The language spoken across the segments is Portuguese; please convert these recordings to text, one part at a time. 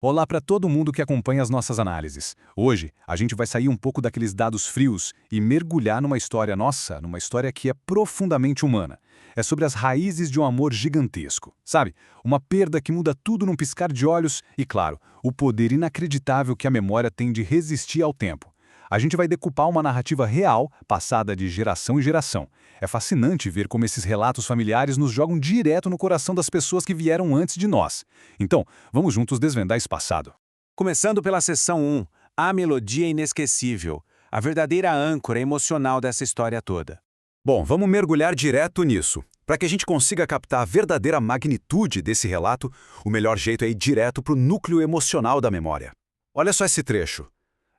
Olá para todo mundo que acompanha as nossas análises. Hoje, a gente vai sair um pouco daqueles dados frios e mergulhar numa história nossa, numa história que é profundamente humana. É sobre as raízes de um amor gigantesco, sabe? Uma perda que muda tudo num piscar de olhos e, claro, o poder inacreditável que a memória tem de resistir ao tempo. A gente vai decupar uma narrativa real, passada de geração em geração. É fascinante ver como esses relatos familiares nos jogam direto no coração das pessoas que vieram antes de nós. Então, vamos juntos desvendar esse passado. Começando pela seção 1, a melodia inesquecível, a verdadeira âncora emocional dessa história toda. Bom, vamos mergulhar direto nisso. Para que a gente consiga captar a verdadeira magnitude desse relato, o melhor jeito é ir direto para o núcleo emocional da memória. Olha só esse trecho.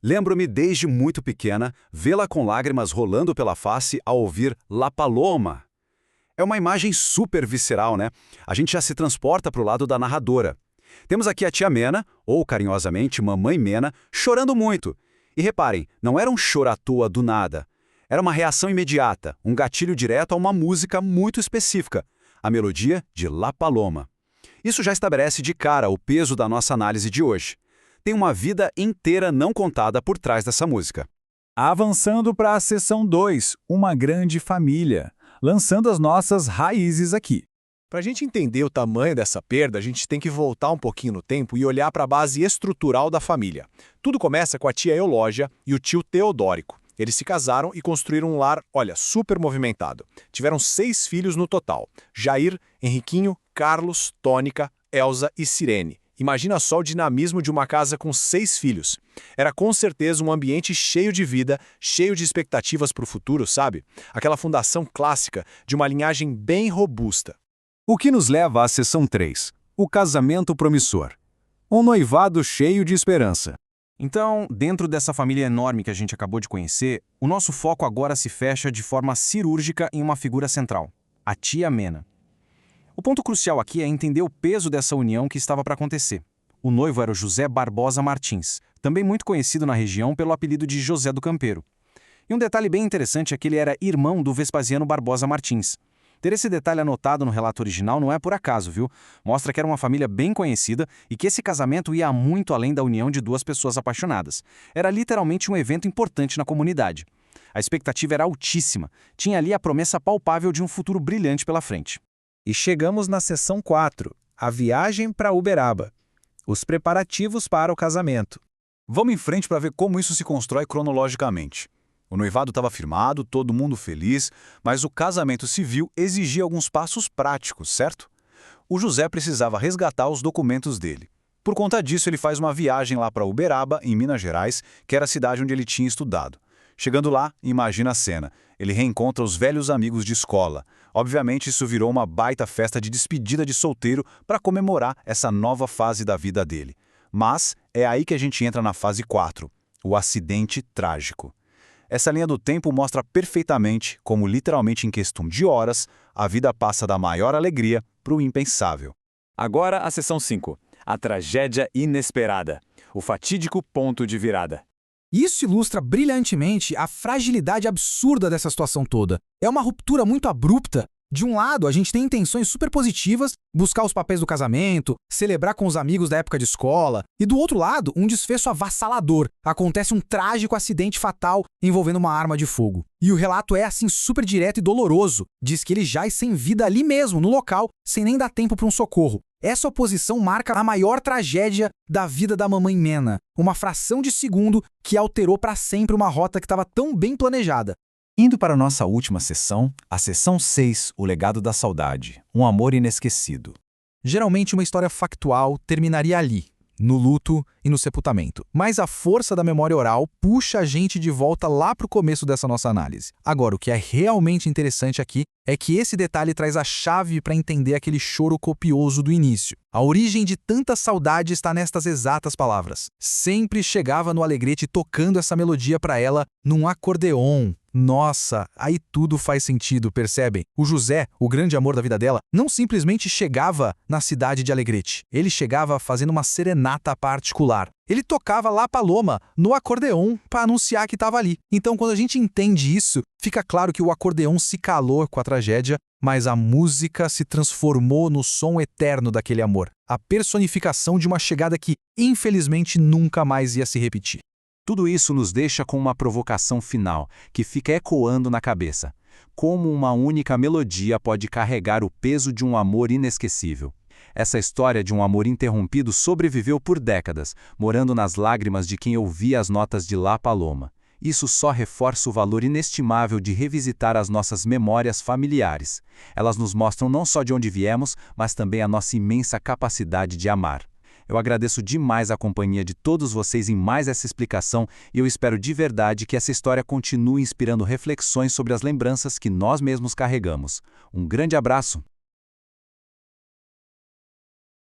Lembro-me desde muito pequena vê-la com lágrimas rolando pela face ao ouvir La Paloma. É uma imagem super visceral, né? A gente já se transporta para o lado da narradora. Temos aqui a tia Mena, ou carinhosamente Mamãe Mena, chorando muito. E reparem, não era um choro à toa do nada. Era uma reação imediata, um gatilho direto a uma música muito específica, a melodia de La Paloma. Isso já estabelece de cara o peso da nossa análise de hoje. Tem uma vida inteira não contada por trás dessa música. Avançando para a seção 2, uma grande família, lançando as nossas raízes aqui. Para a gente entender o tamanho dessa perda, a gente tem que voltar um pouquinho no tempo e olhar para a base estrutural da família. Tudo começa com a tia Eulógia e o tio Teodórico. Eles se casaram e construíram um lar, super movimentado. Tiveram 6 filhos no total: Jair, Henriquinho, Carlos, Tônica, Elza e Cirene. Imagina só o dinamismo de uma casa com 6 filhos. Era com certeza um ambiente cheio de vida, cheio de expectativas para o futuro, sabe? Aquela fundação clássica de uma linhagem bem robusta. O que nos leva à seção 3, o casamento promissor. Um noivado cheio de esperança. Então, dentro dessa família enorme que a gente acabou de conhecer, o nosso foco agora se fecha de forma cirúrgica em uma figura central, a tia Mena. O ponto crucial aqui é entender o peso dessa união que estava para acontecer. O noivo era o José Barbosa Martins, também muito conhecido na região pelo apelido de José do Campeiro. E um detalhe bem interessante é que ele era irmão do Vespasiano Barbosa Martins. Ter esse detalhe anotado no relato original não é por acaso, viu? Mostra que era uma família bem conhecida e que esse casamento ia muito além da união de 2 pessoas apaixonadas. Era literalmente um evento importante na comunidade. A expectativa era altíssima, tinha ali a promessa palpável de um futuro brilhante pela frente. E chegamos na seção 4, a viagem para Uberaba. Os preparativos para o casamento. Vamos em frente para ver como isso se constrói cronologicamente. O noivado estava firmado, todo mundo feliz, mas o casamento civil exigia alguns passos práticos, certo? O José precisava resgatar os documentos dele. Por conta disso, ele faz uma viagem lá para Uberaba, em Minas Gerais, que era a cidade onde ele tinha estudado. Chegando lá, imagina a cena. Ele reencontra os velhos amigos de escola. Obviamente, isso virou uma baita festa de despedida de solteiro para comemorar essa nova fase da vida dele. Mas é aí que a gente entra na fase 4, o acidente trágico. Essa linha do tempo mostra perfeitamente como, literalmente em questão de horas, a vida passa da maior alegria para o impensável. Agora a seção 5, a tragédia inesperada, o fatídico ponto de virada. Isso ilustra brilhantemente a fragilidade absurda dessa situação toda. É uma ruptura muito abrupta. De um lado, a gente tem intenções super positivas, buscar os papéis do casamento, celebrar com os amigos da época de escola. E do outro lado, um desfecho avassalador. Acontece um trágico acidente fatal envolvendo uma arma de fogo. E o relato é assim super direto e doloroso. Diz que ele jaz sem vida ali mesmo, no local, sem nem dar tempo para um socorro. Essa oposição marca a maior tragédia da vida da mamãe Mena. Uma fração de segundo que alterou para sempre uma rota que estava tão bem planejada. Indo para a nossa última sessão, a sessão 6, o legado da saudade, um amor inesquecido. Geralmente uma história factual terminaria ali, no luto e no sepultamento. Mas a força da memória oral puxa a gente de volta lá para o começo dessa nossa análise. Agora, o que é realmente interessante aqui é que esse detalhe traz a chave para entender aquele choro copioso do início. A origem de tanta saudade está nestas exatas palavras. Sempre chegava no Alegrete tocando essa melodia para ela num acordeon, Nossa, aí tudo faz sentido, percebem? O José, o grande amor da vida dela, não simplesmente chegava na cidade de Alegrete. Ele chegava fazendo uma serenata particular. Ele tocava La Paloma no acordeon para anunciar que estava ali. Então, quando a gente entende isso, fica claro que o acordeon se calou com a tragédia, mas a música se transformou no som eterno daquele amor. A personificação de uma chegada que, infelizmente, nunca mais ia se repetir. Tudo isso nos deixa com uma provocação final, que fica ecoando na cabeça. Como uma única melodia pode carregar o peso de um amor inesquecível? Essa história de um amor interrompido sobreviveu por décadas, morando nas lágrimas de quem ouvia as notas de La Paloma. Isso só reforça o valor inestimável de revisitar as nossas memórias familiares. Elas nos mostram não só de onde viemos, mas também a nossa imensa capacidade de amar. Eu agradeço demais a companhia de todos vocês em mais essa explicação e eu espero de verdade que essa história continue inspirando reflexões sobre as lembranças que nós mesmos carregamos. Um grande abraço!